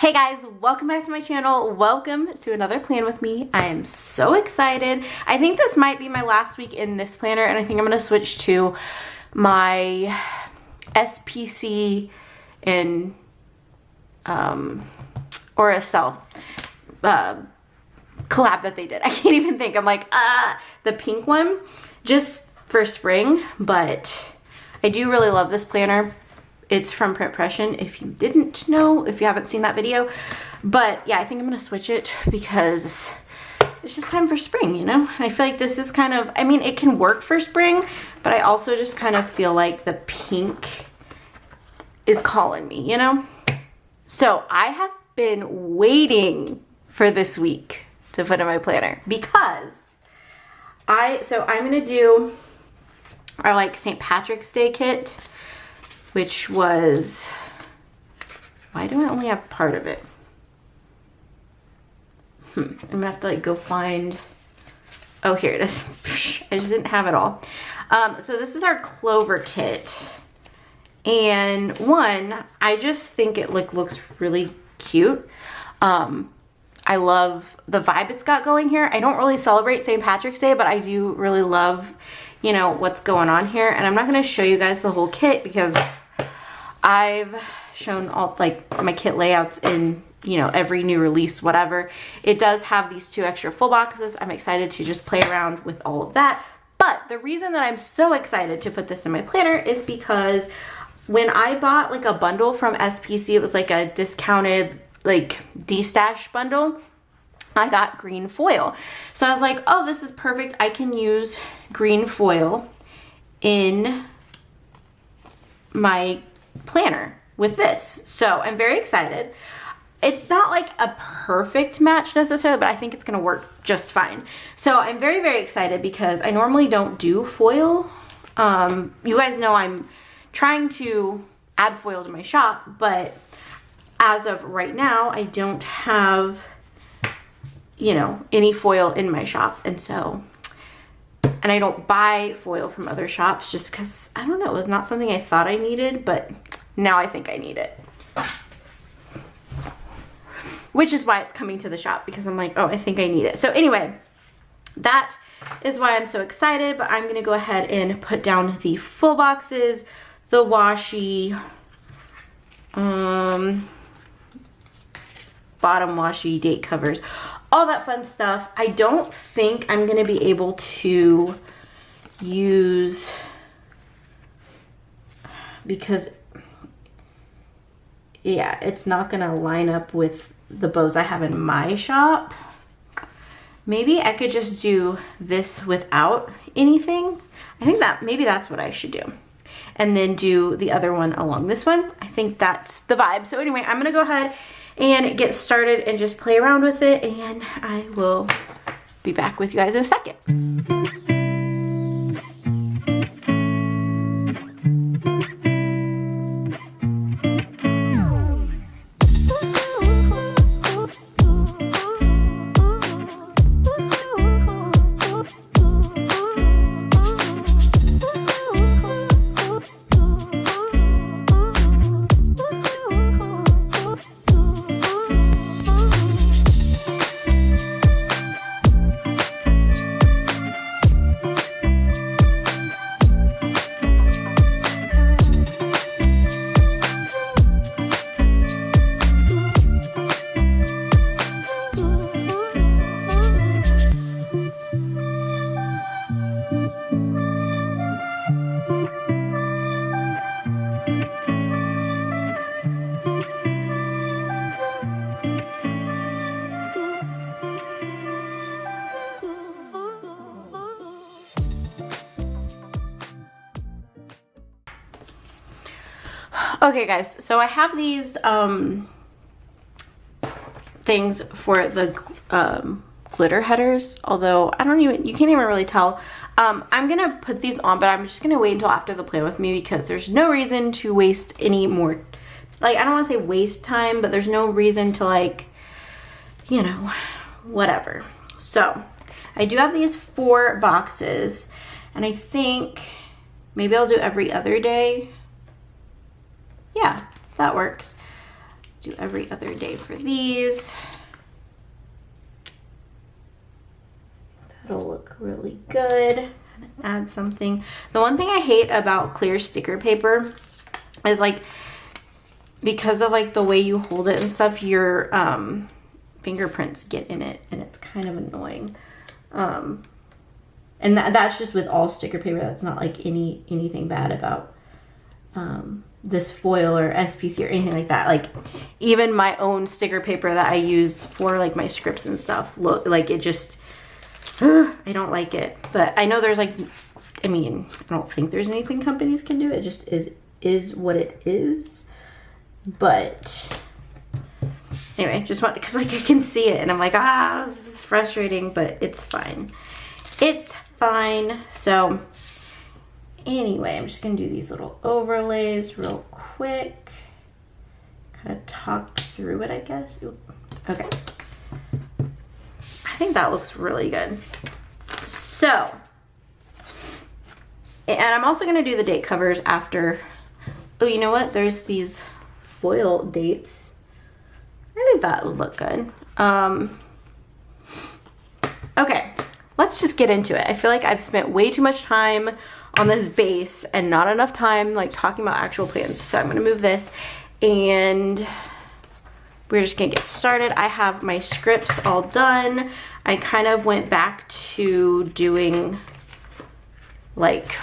Hey guys, welcome back to my channel. Welcome to another plan with me. I am so excited. I think this might be my last week in this planner, and I think I'm gonna switch to my SPC and or a cell collab that they did. I can't even think. I'm like, the pink one just for spring, but I do really love this planner. It's from Printpression, if you didn't know, if you haven't seen that video. But yeah, I think I'm gonna switch it because it's just time for spring, you know? And I feel like this is kind of, I mean, it can work for spring, but I also just kind of feel like the pink is calling me, you know? So I have been waiting for this week to put in my planner because I'm gonna do our like St. Patrick's Day kit, which was, why do I only have part of it? I'm gonna have to like go find, oh, here it is. I just didn't have it all. So this is our Clover kit. And one, I just think it looks really cute. I love the vibe it's got going here. I don't really celebrate St. Patrick's Day, but I do really love, you know, what's going on here. And I'm not gonna show you guys the whole kit because I've shown all like my kit layouts in, you know, every new release, whatever. It does have these 2 extra full boxes. I'm excited to just play around with all of that. But the reason that I'm so excited to put this in my planner is because when I bought like a bundle from SPC, it was like a discounted like D-stash bundle, I got green foil. So I was like, oh, this is perfect. I can use green foil in my planner with this. So I'm very excited. It's not like a perfect match necessarily, but I think it's gonna work just fine. So I'm very, very excited because I normally don't do foil. You guys know I'm trying to add foil to my shop, but as of right now, I don't have, you know, any foil in my shop. And so, and I don't buy foil from other shops just because, I don't know, it was not something I thought I needed, but now I think I need it. Which is why it's coming to the shop, because I'm like, oh, I think I need it. So anyway, that is why I'm so excited, but I'm gonna go ahead and put down the full boxes, the washi, bottom washi, date covers, all that fun stuff. I don't think I'm gonna be able to use, because yeah, it's not gonna line up with the bows I have in my shop. Maybe I could just do this without anything. I think that maybe that's what I should do. And then do the other one along this one. I think that's the vibe. So anyway, I'm gonna go ahead and get started and just play around with it, and I will be back with you guys in a second. Okay guys, so I have these things for the glitter headers, although you can't even really tell. I'm gonna put these on, but I'm just gonna wait until after the plan with me because there's no reason to waste any more, like, I don't want to say waste time, but there's no reason to, like, you know, whatever. So I do have these 4 boxes, and I think maybe I'll do every other day. Yeah, that works. do every other day for these. That'll look really good. Add something. The one thing I hate about clear sticker paper is like, because of like the way you hold it and stuff, your fingerprints get in it and it's kind of annoying. And that's just with all sticker paper. That's not like anything bad about this foil or SPC or anything like that. Like even my own sticker paper that I used for like my scripts and stuff, look like it just, I don't like it. But I know there's like, I mean, I don't think there's anything companies can do. It just is what it is. But anyway, just want, because like I can see it and I'm like, this is frustrating, but it's fine. It's fine. So anyway, I'm just gonna do these little overlays real quick. Kind of talk through it, I guess. Ooh, okay. I think that looks really good. So, and I'm also gonna do the date covers after. Oh, you know what? There's these foil dates. I think that would look good. Okay, let's just get into it. I feel like I've spent way too much time on this base and not enough time like talking about actual plans. So I'm gonna move this and we're just gonna get started. I have my scripts all done. I kind of went back to doing like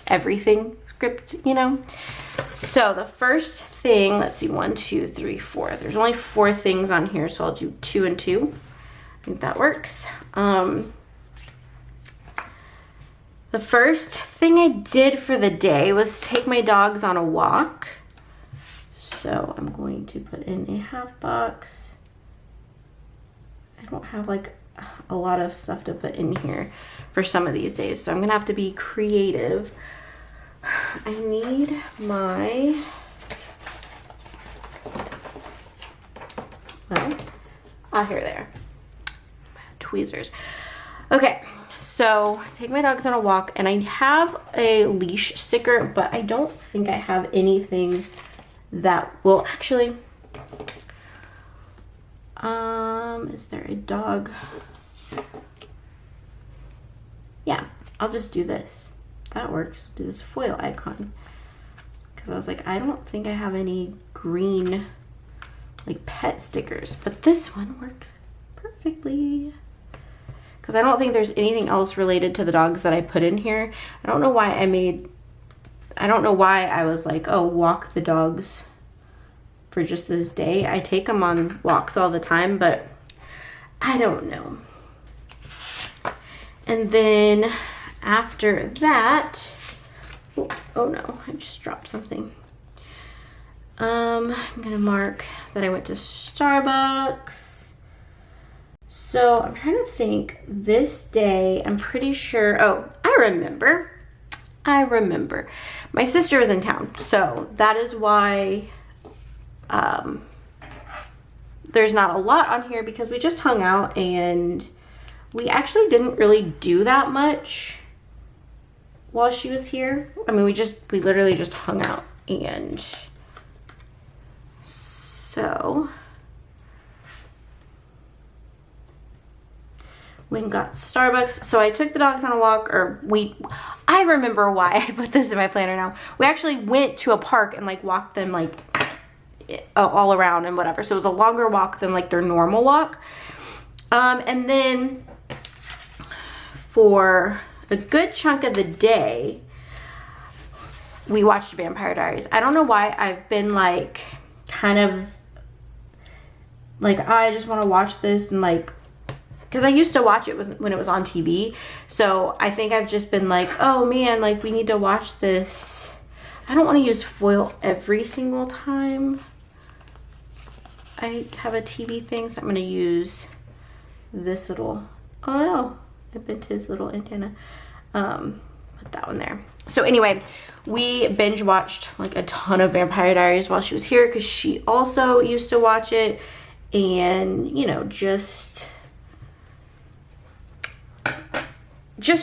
everything script, you know? So the first thing, let's see, 1, 2, 3, 4. There's only 4 things on here, so I'll do 2 and 2. I think that works. The first thing I did for the day was take my dogs on a walk. So I'm going to put in a half box. I don't have like a lot of stuff to put in here for some of these days, so I'm gonna have to be creative. I need my, here they are, tweezers. Okay, so take my dogs on a walk, and I have a leash sticker, but I don't think I have anything that will actually, is there a dog? Yeah, I'll just do this. That works. Do this foil icon. Because I was like, I don't think I have any green like pet stickers, but this one works perfectly. Because I don't think there's anything else related to the dogs that I put in here. I don't know why I was like, oh, walk the dogs for just this day. I take them on walks all the time, but I don't know. And then after that, oh no, I just dropped something. I'm gonna mark that I went to Starbucks. So I'm trying to think, this day, I'm pretty sure, oh, I remember. My sister was in town, so that is why there's not a lot on here, because we just hung out and we actually didn't really do that much while she was here. I mean, we literally just hung out, and so went and got Starbucks. So I took the dogs on a walk, I remember why I put this in my planner now. We actually went to a park and like walked them like all around and whatever. So it was a longer walk than like their normal walk. And then for a good chunk of the day, we watched Vampire Diaries. I don't know why I've been like kind of like, I just want to watch this, and like, because I used to watch it when it was on TV. So I think I've just been like, oh man, like we need to watch this. I don't want to use foil every single time I have a TV thing, so I'm going to use this little, oh no, I bent his little antenna. Put that one there. So anyway, we binge watched like a ton of Vampire Diaries while she was here, because she also used to watch it, and you know, just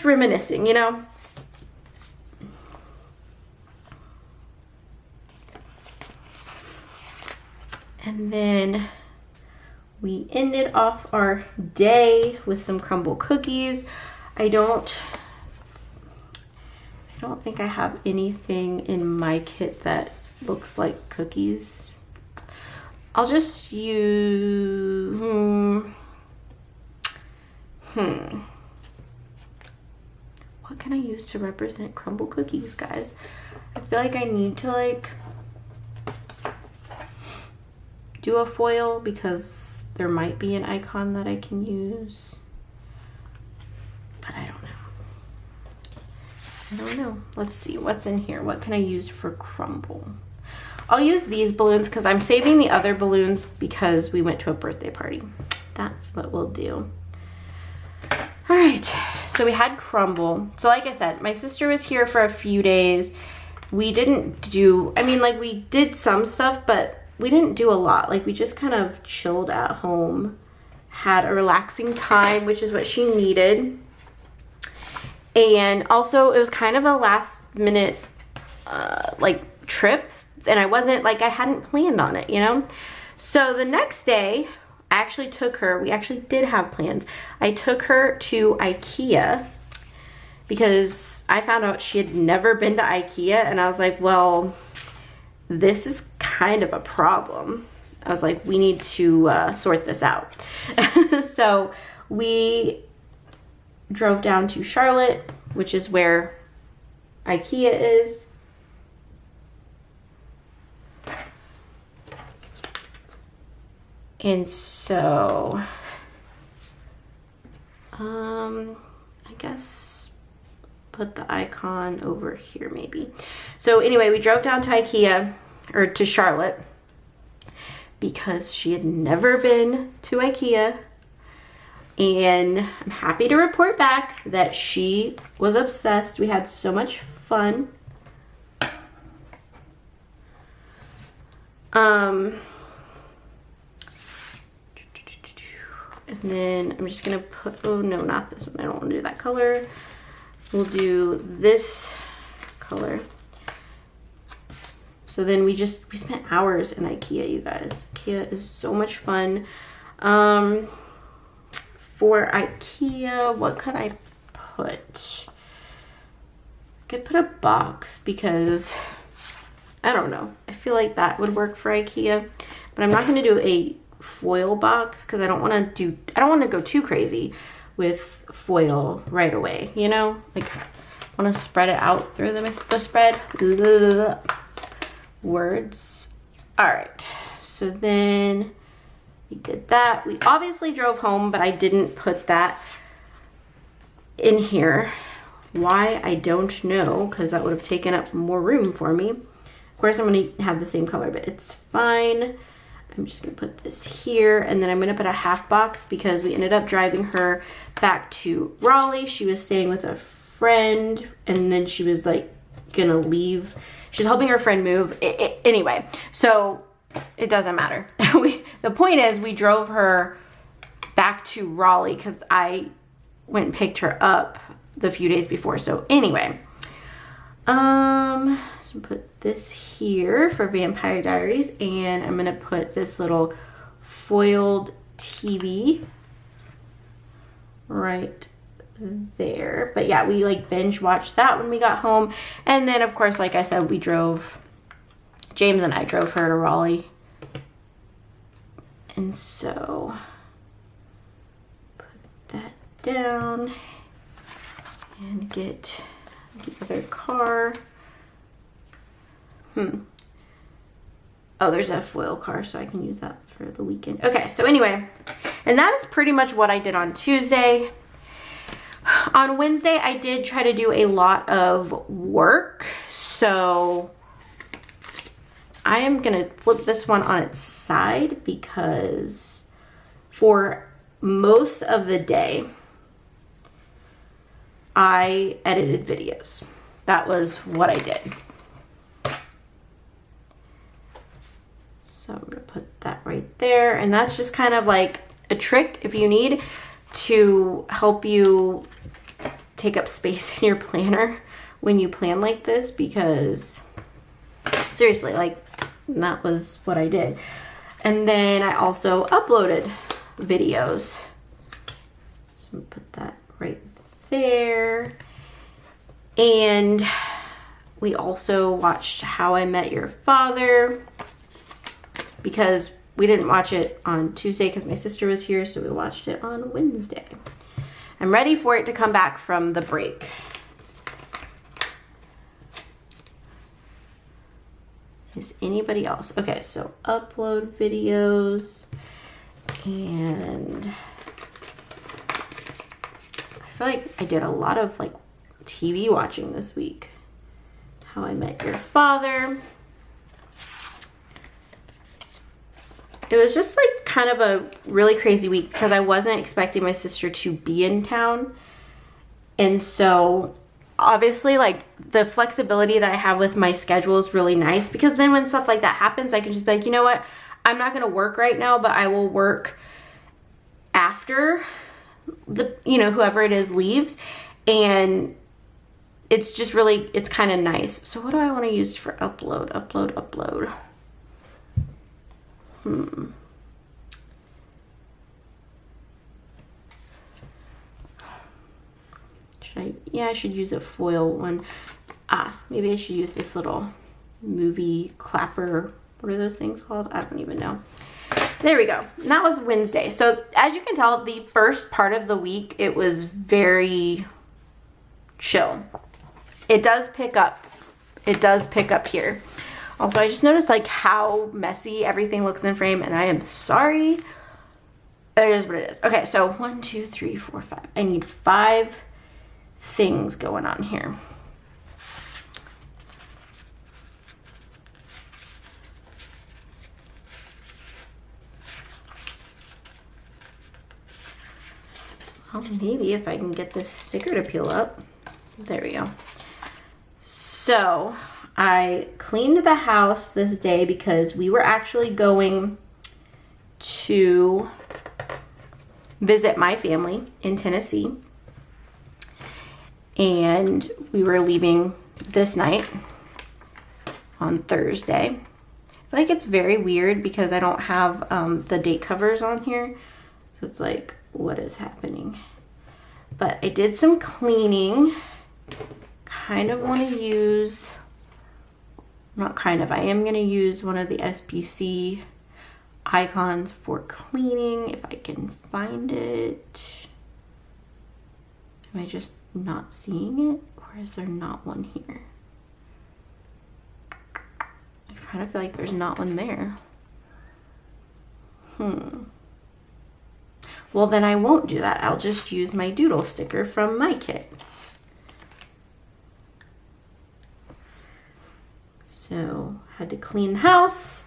reminiscing, you know. And then we ended off our day with some crumble cookies. I don't think I have anything in my kit that looks like cookies. I'll just use, what can I use to represent crumble cookies, guys? I feel like I need to like do a foil because there might be an icon that I can use, but I don't know. Let's see what's in here. What can I use for crumble? I'll use these balloons because I'm saving the other balloons because we went to a birthday party. That's what we'll do. All right, so we had crumble. So like I said, my sister was here for a few days. We didn't do, I mean, like we did some stuff, but we didn't do a lot. Like we just kind of chilled at home, had a relaxing time, which is what she needed. And also it was kind of a last minute like trip, and I wasn't like, I hadn't planned on it, you know? So the next day I actually took her, we actually did have plans. I took her to IKEA because I found out she had never been to IKEA, and I was like, well, this is kind of a problem. I was like, we need to sort this out. So we drove down to Charlotte, which is where IKEA is. And so, I guess put the icon over here maybe. So anyway, we drove down to IKEA, or to Charlotte, because she had never been to IKEA. And I'm happy to report back that she was obsessed. We had so much fun. And then I'm just gonna put, oh no, not this one. I don't want to do that color. We'll do this color. So then we spent hours in IKEA, you guys. IKEA is so much fun. For IKEA, what could I put? I could put a box because, I don't know. I feel like that would work for IKEA, but I'm not gonna do a foil box because I don't want to go too crazy with foil right away, you know? Like, I want to spread it out through the spread. Words. All right, so then we did that. We obviously drove home, but I didn't put that in here. Why, I don't know, because that would have taken up more room for me. Of course, I'm going to have the same color, but it's fine. I'm just going to put this here, and then I'm going to put a half box because we ended up driving her back to Raleigh. She was staying with a friend, and then she was like going to leave. She was helping her friend move. Anyway, so it doesn't matter. The point is we drove her back to Raleigh because I went and picked her up the few days before. So anyway, so put this here for Vampire Diaries, and I'm gonna put this little foiled TV right there. But yeah, we like binge watched that when we got home, and then of course, like I said, James and I drove her to Raleigh. And so put that down and get the other car. Oh, there's a foil car, so I can use that for the weekend. Okay, so anyway, and that is pretty much what I did on Tuesday. On Wednesday, I did try to do a lot of work, so I am gonna flip this one on its side because for most of the day, I edited videos. That was what I did. So I'm gonna put that right there, and that's just kind of like a trick if you need to help you take up space in your planner when you plan like this, because seriously, like, that was what I did. And then I also uploaded videos. So I'm gonna put that right there. And we also watched How I Met Your Father, because we didn't watch it on Tuesday because my sister was here, so we watched it on Wednesday. I'm ready for it to come back from the break. Is anybody else? Okay, so upload videos, and I feel like I did a lot of like TV watching this week. How I Met Your Father. It was just like kind of a really crazy week because I wasn't expecting my sister to be in town. And so obviously like the flexibility that I have with my schedule is really nice, because then when stuff like that happens, I can just be like, you know what? I'm not gonna work right now, but I will work after the, you know, whoever it is leaves. And it's just really, it's kind of nice. So what do I want to use for upload? Upload. I should use a foil one. Maybe I should use this little movie clapper. What are those things called? I don't even know. There we go. And that was Wednesday. So as you can tell, the first part of the week, it was very chill. It does pick up. It does pick up here. Also, I just noticed like how messy everything looks in frame, and I am sorry. It is what it is. Okay, so 1, 2, 3, 4, 5. I need 5 things going on here. Well, maybe if I can get this sticker to peel up. There we go. So I cleaned the house this day because we were actually going to visit my family in Tennessee, and we were leaving this night on Thursday. I feel like it's very weird because I don't have the date covers on here, so it's like, what is happening? But I did some cleaning. Kind of want to use, not kind of, I am going to use one of the SPC icons for cleaning if I can find it. Am I just not seeing it, or is there not one here? I kind of feel like there's not one there. Well, then I won't do that. I'll just use my doodle sticker from my kit. So, had to clean the house,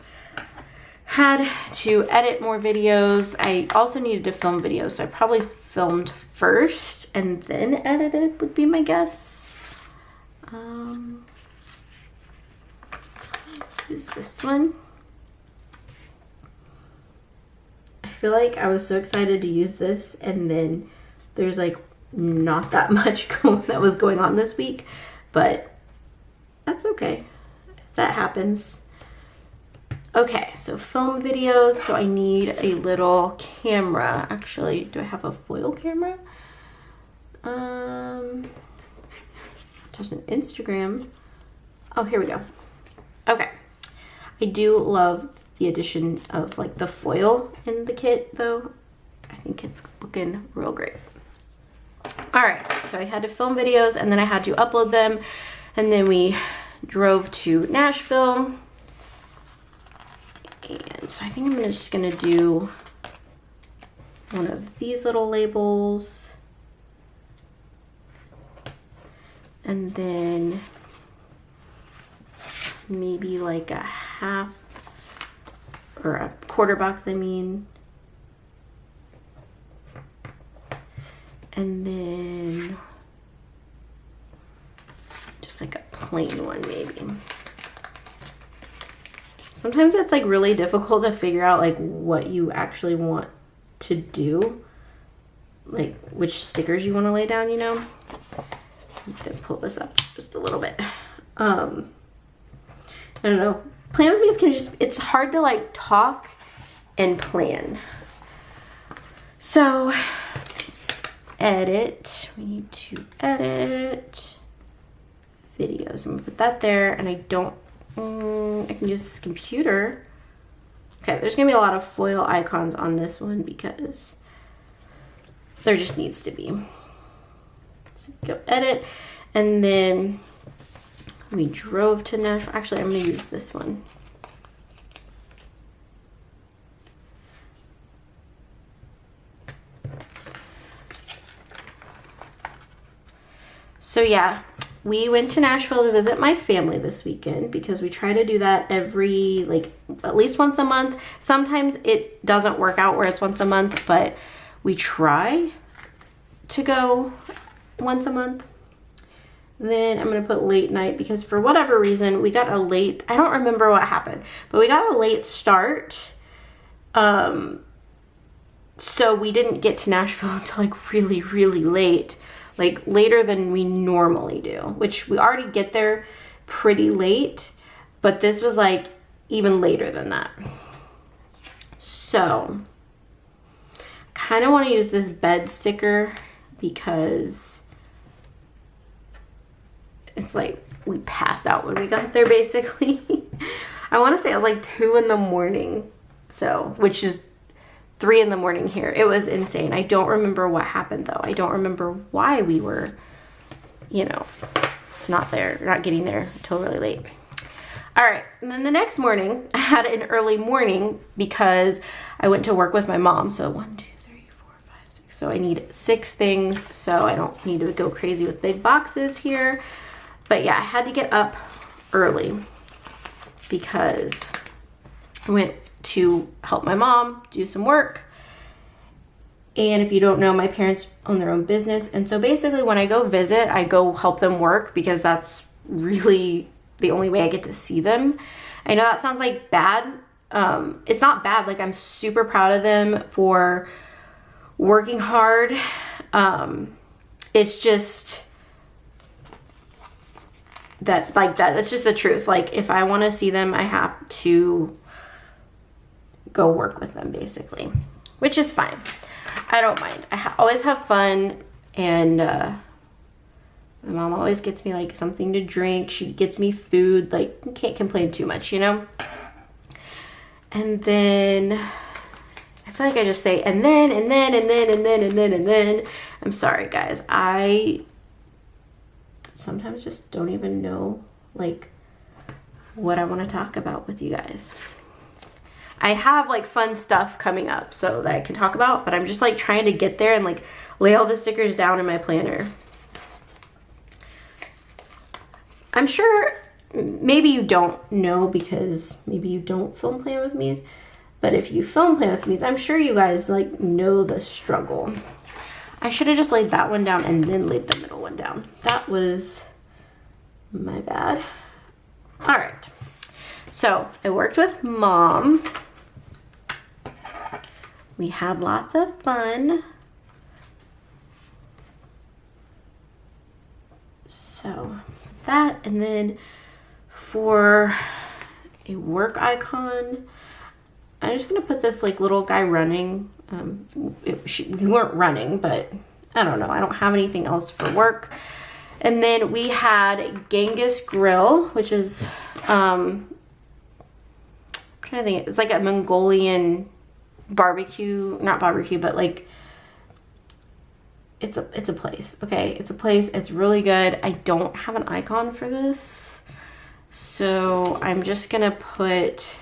had to edit more videos. I also needed to film videos, so I probably filmed first and then edited would be my guess. Use this one. I feel like I was so excited to use this, and then there's like not that much that was going on this week, but that's okay. That happens. Okay, so film videos. So I need a little camera. Actually, do I have a foil camera? There's an Instagram. Oh, here we go. Okay. I do love the addition of like the foil in the kit though. I think it's looking real great. All right, so I had to film videos and then I had to upload them, and then we drove to Nashville. And so I think I'm just gonna do one of these little labels, and then maybe like a half or a quarter box, I mean, and then just like a plain one maybe. Sometimes it's like really difficult to figure out like what you actually want to do, like which stickers you want to lay down, you know. I'm gonna pull this up just a little bit. I don't know. Plan with me can just, it's hard to like talk and plan. So edit, we need to edit videos. I'm gonna put that there, and I can use this computer. Okay, there's gonna be a lot of foil icons on this one because there just needs to be. So go edit, and then we drove to Nashville. Actually, I'm gonna use this one. So yeah, we went to Nashville to visit my family this weekend because we try to do that every, like, at least once a month. Sometimes it doesn't work out where it's once a month, but we try to go once a month. Then I'm gonna put late night because for whatever reason, we got a late, I don't remember what happened, but we got a late start. So we didn't get to Nashville until like really, really late. Like later than we normally do, which we already get there pretty late, but this was like even later than that. So kind of want to use this bed sticker because it's like we passed out when we got there basically. I want to say it was like 2 in the morning, so which is 3 in the morning here. It was insane. I don't remember what happened though. I don't remember why we were, you know, not getting there until really late. All right, and then the next morning, I had an early morning because I went to work with my mom. So 1, 2, 3, 4, 5, 6. So I need 6 things, so I don't need to go crazy with big boxes here. But yeah, I had to get up early because I went to help my mom do some work. And if you don't know, my parents own their own business, and so basically when I go visit, I go help them work because that's really the only way I get to see them. I know that sounds like bad. It's not bad. Like, I'm super proud of them for working hard. It's just that, like, that's just the truth. Like, if I want to see them, I have to go work with them basically, which is fine. I don't mind. I always have fun, and my mom always gets me like something to drink. She gets me food. Like, can't complain too much, you know. And then I feel like I just say and then. I'm sorry guys, I sometimes just don't even know like what I want to talk about with you guys. I have like fun stuff coming up so that I can talk about, but I'm just like trying to get there and like lay all the stickers down in my planner. I'm sure maybe you don't know because maybe you don't film plan with me, but if you film plan with me, I'm sure you guys like know the struggle. I should have just laid that one down and then laid the middle one down. That was my bad. All right, so I worked with Mom. We had lots of fun. So that, and then for a work icon, I'm just gonna put this like little guy running. We weren't running, but I don't know. I don't have anything else for work. And then we had Genghis Grill, which is I'm trying to think. It's like a Mongolian barbecue, not barbecue, but like it's a place. Okay, it's a place. It's really good. I don't have an icon for this, so I'm just gonna put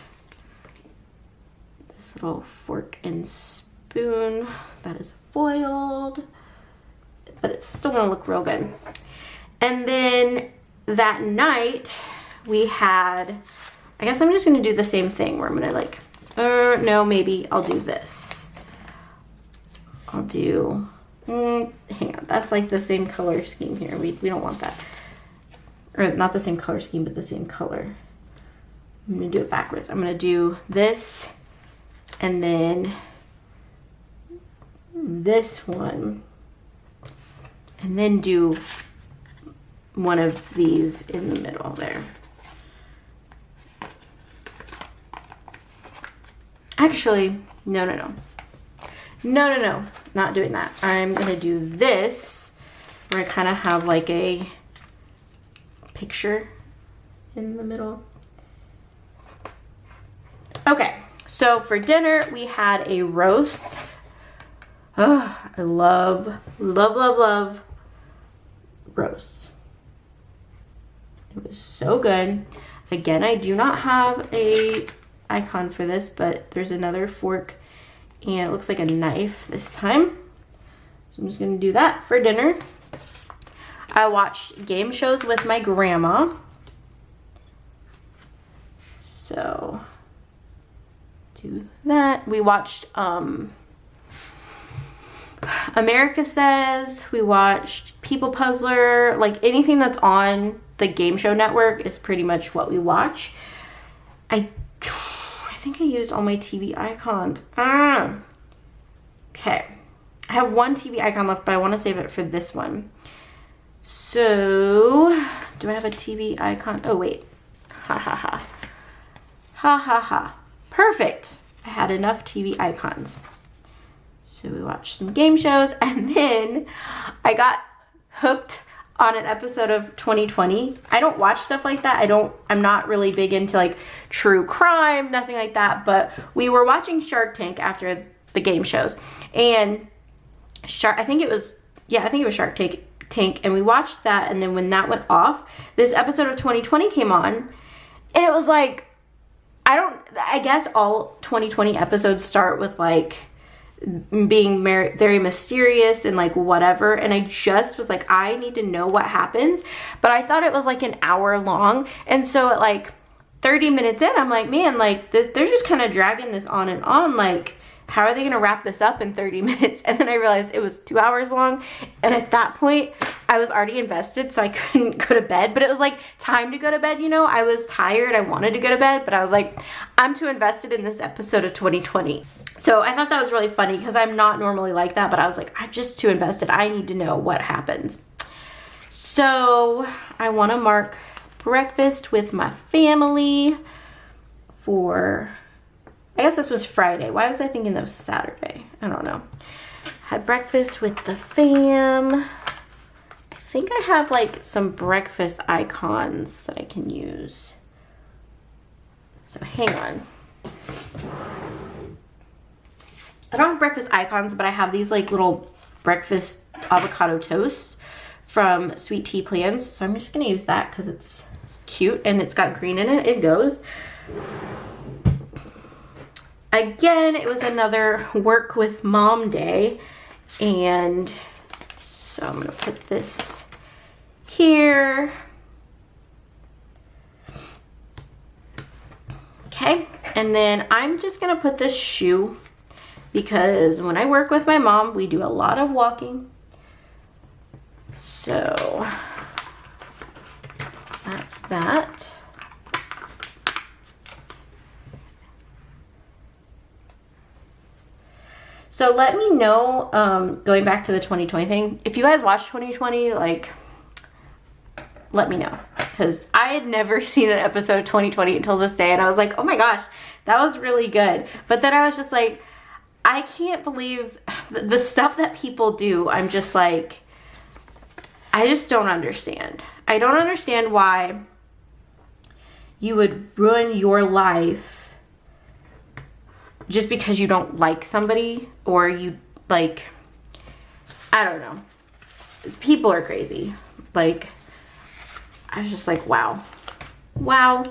this little fork and spoon that is foiled, but it's still gonna look real good. And then that night we had, I guess I'm just gonna do the same thing where I'm gonna like, no, maybe I'll do this. I'll do, hang on, that's like the same color scheme here. We don't want that. Or not the same color scheme, but the same color. I'm gonna do it backwards. I'm gonna do this, and then this one, and then do one of these in the middle there. Actually, no. Not doing that. I'm gonna do this, where I kind of have like a picture in the middle. Okay, so for dinner, we had a roast. Oh, I love roast. It was so good. Again, I do not have a icon for this, but there's another fork and it looks like a knife this time. So I'm just gonna do that for dinner. I watched game shows with my grandma. So do that. We watched America Says, we watched People Puzzler, like anything that's on the game show network is pretty much what we watch. I think I used all my TV icons. Okay, I have one TV icon left, but I want to save it for this one. So, do I have a TV icon? Oh wait, perfect. I had enough TV icons. So we watched some game shows, and then I got hooked on an episode of 2020. I don't watch stuff like that. I'm not really big into like true crime, nothing like that, but we were watching Shark Tank after the game shows. And I think it was Shark Tank, and we watched that, and then when that went off, this episode of 2020 came on, and it was like, I guess all 2020 episodes start with like being very mysterious and like whatever, and I just was like, I need to know what happens, but I thought it was like an hour long, and so at like 30 minutes in, I'm like, man, like they're just kind of dragging this on and on, like how are they gonna wrap this up in 30 minutes? And then I realized it was 2 hours long, and at that point I was already invested, so I couldn't go to bed. But it was like time to go to bed, you know. I was tired, I wanted to go to bed, but I was like, I'm too invested in this episode of 2020. So I thought that was really funny because I'm not normally like that, but I was like, I'm just too invested. I need to know what happens. So I want to mark breakfast with my family for, I guess this was Friday. Why was I thinking that was Saturday? I don't know. Had breakfast with the fam. I think I have like some breakfast icons that I can use. So hang on. I don't have breakfast icons, but I have these like little breakfast avocado toast from Sweet Tea Plans. So I'm just gonna use that because it's cute and it's got green in it. It goes. Again, it was another work with mom day, and so I'm gonna put this here. Okay, and then I'm just gonna put this shoe because when I work with my mom, we do a lot of walking. So that's that. So let me know, going back to the 2020 thing, if you guys watch 2020, like, let me know. Because I had never seen an episode of 2020 until this day, and I was like, oh my gosh, that was really good. But then I was just like, I can't believe the stuff that people do. I'm just like, I just don't understand. I don't understand why you would ruin your life just because you don't like somebody, or you like, I don't know. People are crazy. Like, I was just like, wow. Wow.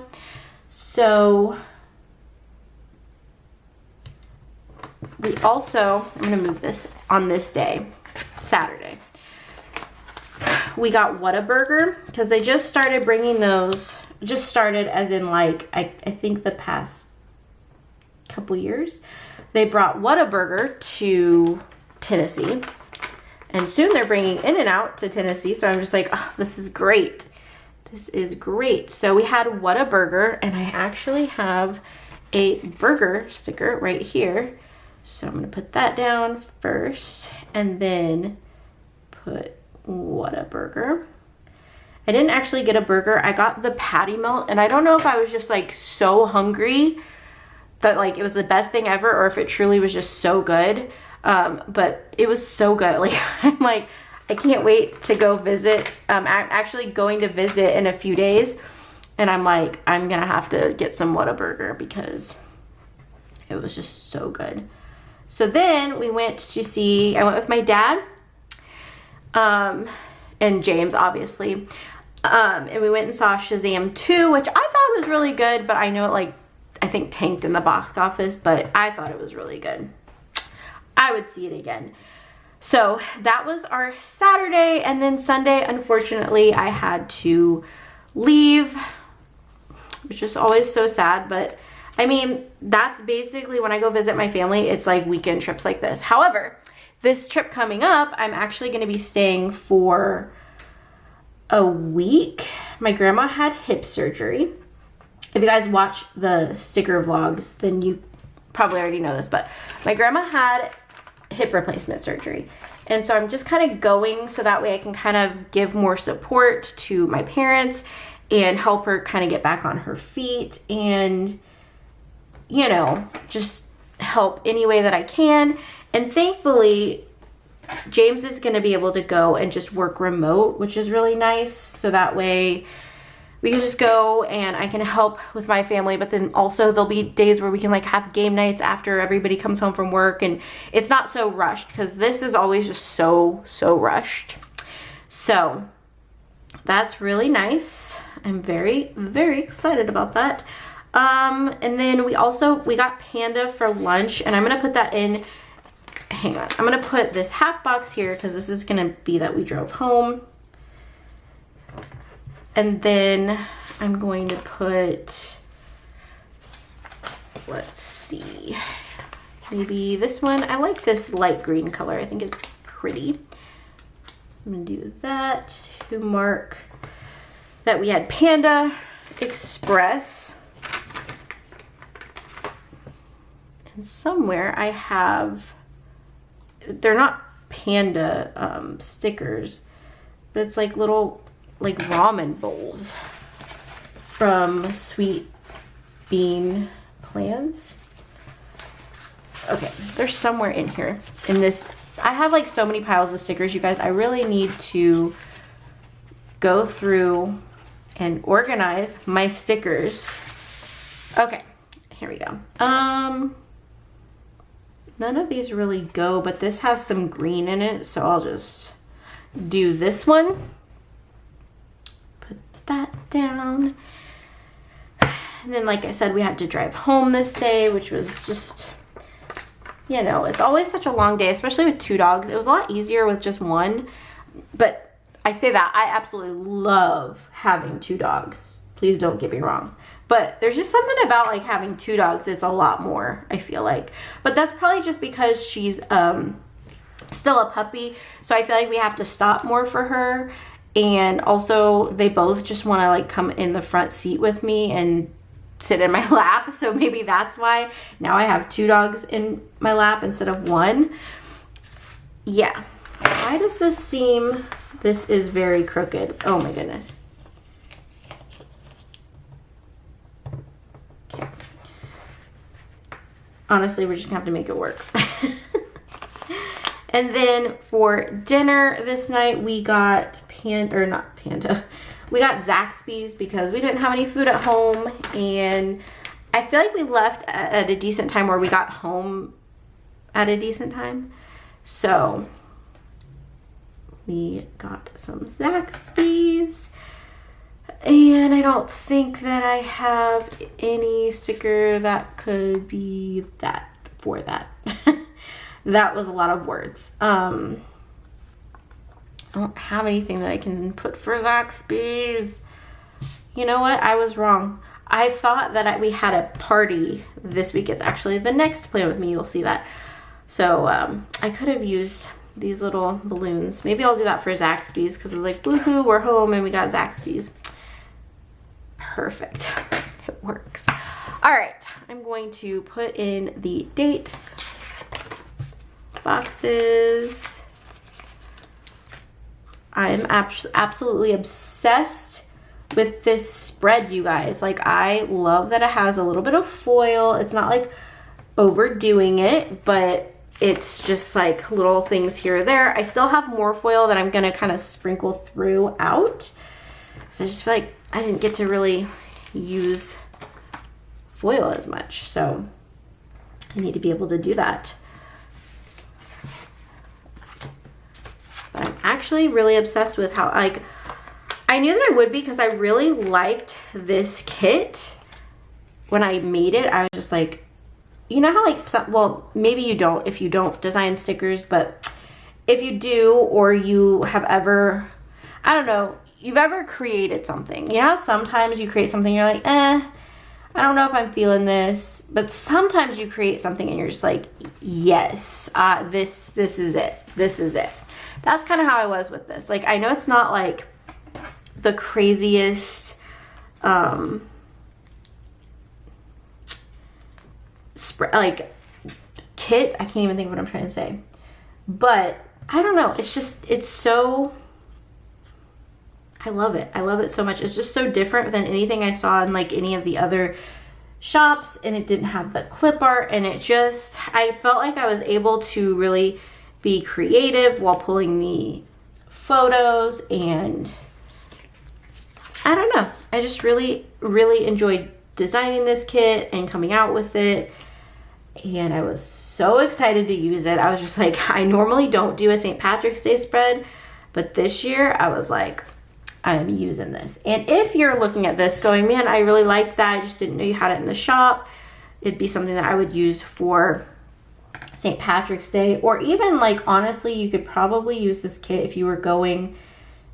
So we also, I'm gonna move this on this day, Saturday. We got Whataburger because they just started bringing those, just started as in like, I think the past couple years, they brought Whataburger to Tennessee, and soon they're bringing In-N-Out to Tennessee. So I'm just like, oh, this is great. This is great. So we had Whataburger, and I actually have a burger sticker right here. So I'm gonna put that down first, and then put Whataburger. I didn't actually get a burger. I got the patty melt, and I don't know if I was just like so hungry that like it was the best thing ever or if it truly was just so good. But it was so good. Like, I'm like, I can't wait to go visit. I'm actually going to visit in a few days, and I'm like, I'm gonna have to get some Whataburger because it was just so good. So then I went with my dad, and James, obviously. And we went and saw Shazam 2, which I thought was really good, but I know it like, I think tanked in the box office, but I thought it was really good. I would see it again. So that was our Saturday, and then Sunday, unfortunately, I had to leave, which is always so sad, but I mean, that's basically when I go visit my family, it's like weekend trips like this. However, this trip coming up, I'm actually going to be staying for a week. My grandma had hip surgery. If you guys watch the sticker vlogs, then you probably already know this, but my grandma had hip replacement surgery. And so I'm just kind of going so that way I can kind of give more support to my parents and help her kind of get back on her feet and, you know, just help any way that I can. And thankfully, James is going to be able to go and just work remote, which is really nice. So that way we can just go and I can help with my family, but then also there'll be days where we can like have game nights after everybody comes home from work, and it's not so rushed because this is always just so rushed. So that's really nice. I'm very, very excited about that. And then we got Panda for lunch, and I'm going to put that in. Hang on. I'm going to put this half box here because this is going to be that we drove home. And then I'm going to put, let's see, maybe this one. I like this light green color. I think it's pretty. I'm going to do that to mark that we had Panda Express. And somewhere I have, they're not Panda stickers, but it's like little like ramen bowls from Sweet Bean Plans. Okay, they're somewhere in here. In this, I have like so many piles of stickers, you guys. I really need to go through and organize my stickers. Okay, here we go. None of these really go, but this has some green in it, so I'll just do this one. Put that down. And then, like I said, we had to drive home this day, which was just, you know, it's always such a long day, especially with 2 dogs. It was a lot easier with just one, but I say that, I absolutely love having 2 dogs. Please don't get me wrong. But there's just something about like having 2 dogs, it's a lot more, I feel like. But that's probably just because she's still a puppy, so I feel like we have to stop more for her. And also they both just want to like come in the front seat with me and sit in my lap, so maybe that's why now I have 2 dogs in my lap instead of 1. Yeah, why does this seem, this is very crooked. Oh my goodness. Okay, honestly, we're just gonna have to make it work. And then for dinner this night we got we got Zaxby's because we didn't have any food at home, and I feel like we left at a decent time, where we got home at a decent time. So we got some Zaxby's, and I don't think that I have any sticker that could be that for that. That was a lot of words. I don't have anything that I can put for Zaxby's. You know what? I was wrong. I thought that we had a party this week. It's actually the next Plan With Me. You'll see that. So I could have used these little balloons. Maybe I'll do that for Zaxby's, because it was like, woohoo, we're home and we got Zaxby's. Perfect. It works. All right. I'm going to put in the date boxes. I'm absolutely obsessed with this spread, you guys. Like, I love that it has a little bit of foil. It's not like overdoing it, but it's just like little things here or there. I still have more foil that I'm gonna kind of sprinkle throughout. So I just feel like I didn't get to really use foil as much. So I need to be able to do that. But I'm actually really obsessed with how, like, I knew that I would be because I really liked this kit. When I made it, I was just like, you know how like some, well, maybe you don't if you don't design stickers, but if you do, or you have ever, I don't know, you've ever created something. You know how sometimes you create something, you're like, I don't know if I'm feeling this, but sometimes you create something and you're just like, yes, this is it. This is it. That's kind of how I was with this. Like, I know it's not like the craziest, like kit. I can't even think of what I'm trying to say, but I don't know, it's just, it's so, I love it so much. It's just so different than anything I saw in like any of the other shops, and it didn't have the clip art, and it just, I felt like I was able to really be creative while pulling the photos, and I don't know, I just really enjoyed designing this kit and coming out with it. And I was so excited to use it. I was just like, I normally don't do a St. Patrick's Day spread, but this year I was like, I am using this. And if you're looking at this going, man, I really liked that, I just didn't know you had it in the shop, it'd be something that I would use for St. Patrick's Day. Or even like, honestly, you could probably use this kit if you were going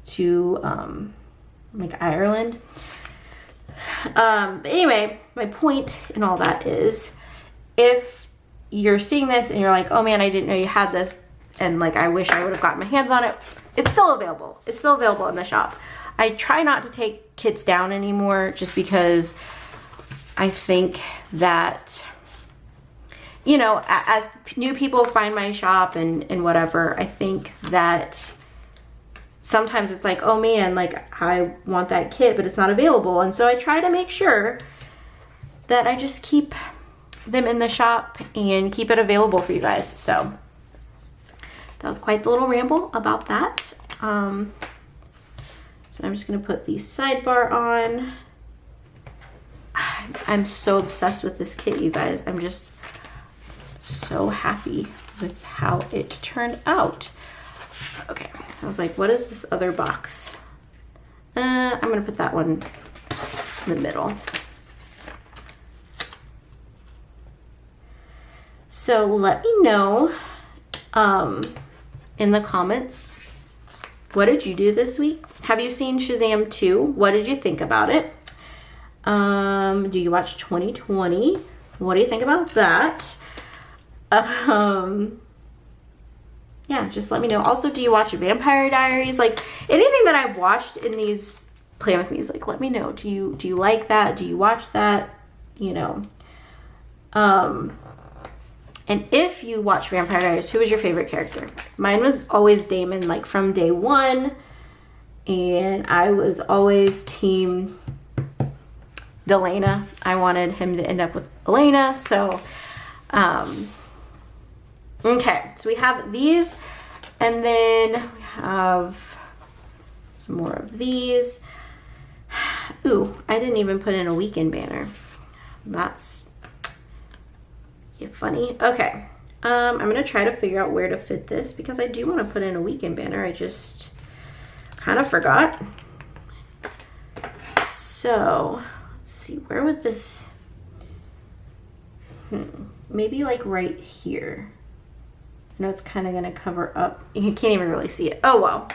to like Ireland. But anyway, my point in all that is, if you're seeing this and you're like, oh man, I didn't know you had this, and like, I wish I would have gotten my hands on it, it's still available. It's still available in the shop. I try not to take kits down anymore, just because I think that, you know, as new people find my shop and whatever, I think that sometimes it's like, oh man, like, I want that kit, but it's not available. And so I try to make sure that I just keep them in the shop and keep it available for you guys. So that was quite the little ramble about that. So I'm just gonna put the sidebar on. I'm so obsessed with this kit, you guys. I'm just so happy with how it turned out. Okay, I was like, what is this other box? I'm gonna put that one in the middle. So let me know in the comments, what did you do this week? Have you seen Shazam 2? What did you think about it? Do you watch 2020? What do you think about that? Yeah, just let me know. Also, do you watch Vampire Diaries? Like, anything that I've watched in these Plan With Me's, like, let me know. Do you like that? Do you watch that? You know. And if you watch Vampire Diaries, who was your favorite character? Mine was always Damon, like from day one. And I was always team Delana. I wanted him to end up with Elena. So, okay. So we have these. And then we have some more of these. Ooh, I didn't even put in a weekend banner. That's funny. Okay, I'm gonna try to figure out where to fit this, because I do want to put in a weekend banner. I just kind of forgot. So let's see, where would this, maybe like right here. I know it's kind of gonna cover up, you can't even really see it. Oh well,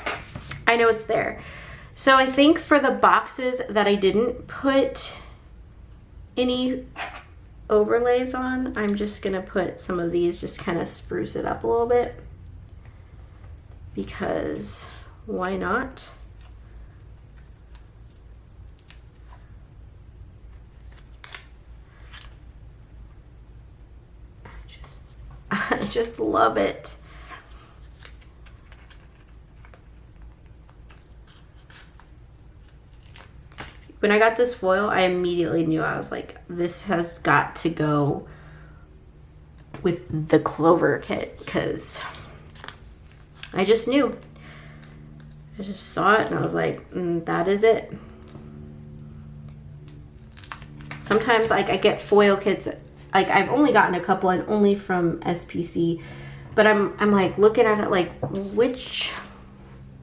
I know it's there. So I think for the boxes that I didn't put any overlays on, I'm just gonna put some of these, just kind of spruce it up a little bit, because why not? I just love it. when I got this foil, I immediately knew, I was like, this has got to go with the Clover kit, because I just knew. I just saw it and I was like, that is it. Sometimes like I get foil kits, like I've only gotten a couple and only from SPC, but I'm like looking at it like, which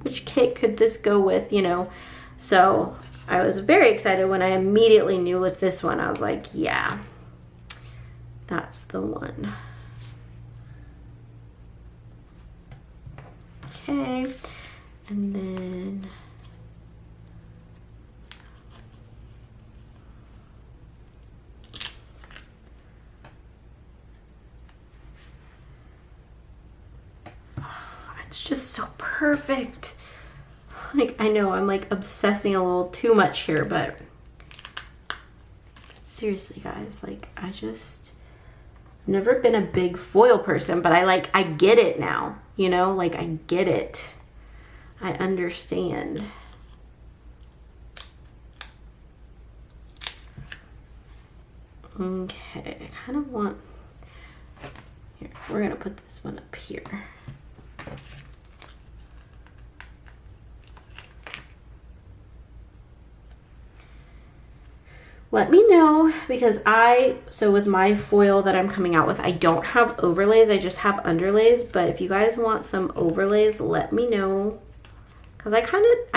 kit could this go with, you know? So I was very excited when I immediately knew with this one. I was like, yeah, that's the one. Okay, and then it's just so perfect. Like, I know I'm like obsessing a little too much here, but seriously guys, like I just never been a big foil person, but I get it now, you know, like I get it. I understand. Okay, I kind of want, here, we're gonna put this one up here. Let me know, because so with my foil that I'm coming out with, I don't have overlays, I just have underlays, but if you guys want some overlays, let me know. Because I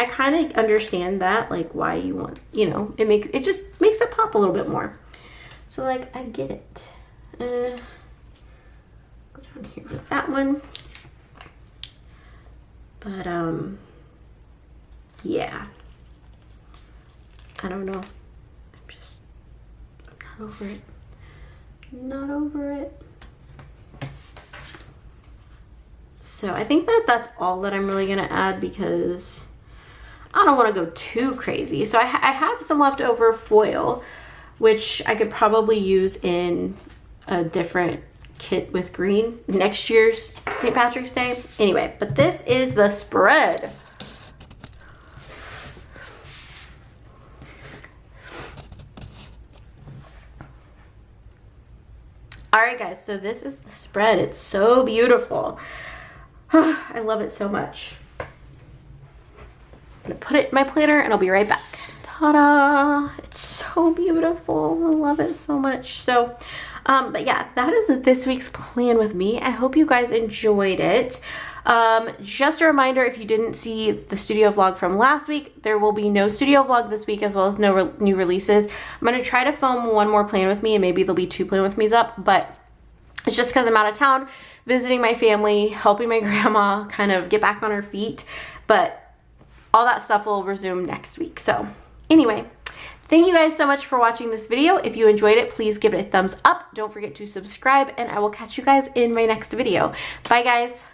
kind of understand that, like why you want, you know, it just makes it pop a little bit more. So like, I get it. Go down here with that one. But yeah, I don't know. I'm not over it. Not over it. So I think that's all that I'm really gonna add, because I don't want to go too crazy. So I have some leftover foil, which I could probably use in a different kit with green next year's St. Patrick's Day. Anyway, but this is the spread. All right guys, so this is the spread. It's so beautiful. I love it so much. I'm gonna put it in my planner and I'll be right back. Ta-da! It's so beautiful. I love it so much. So, but yeah, that is this week's plan with me. I hope you guys enjoyed it. Just a reminder, if you didn't see the studio vlog from last week, there will be no studio vlog this week, as well as no new releases. I'm gonna try to film one more plan with me, and maybe there'll be 2 plan with me's up, but it's just because I'm out of town visiting my family, helping my grandma kind of get back on her feet, but all that stuff will resume next week. So anyway, thank you guys so much for watching this video. If you enjoyed it, please give it a thumbs up. Don't forget to subscribe, and I will catch you guys in my next video. Bye guys.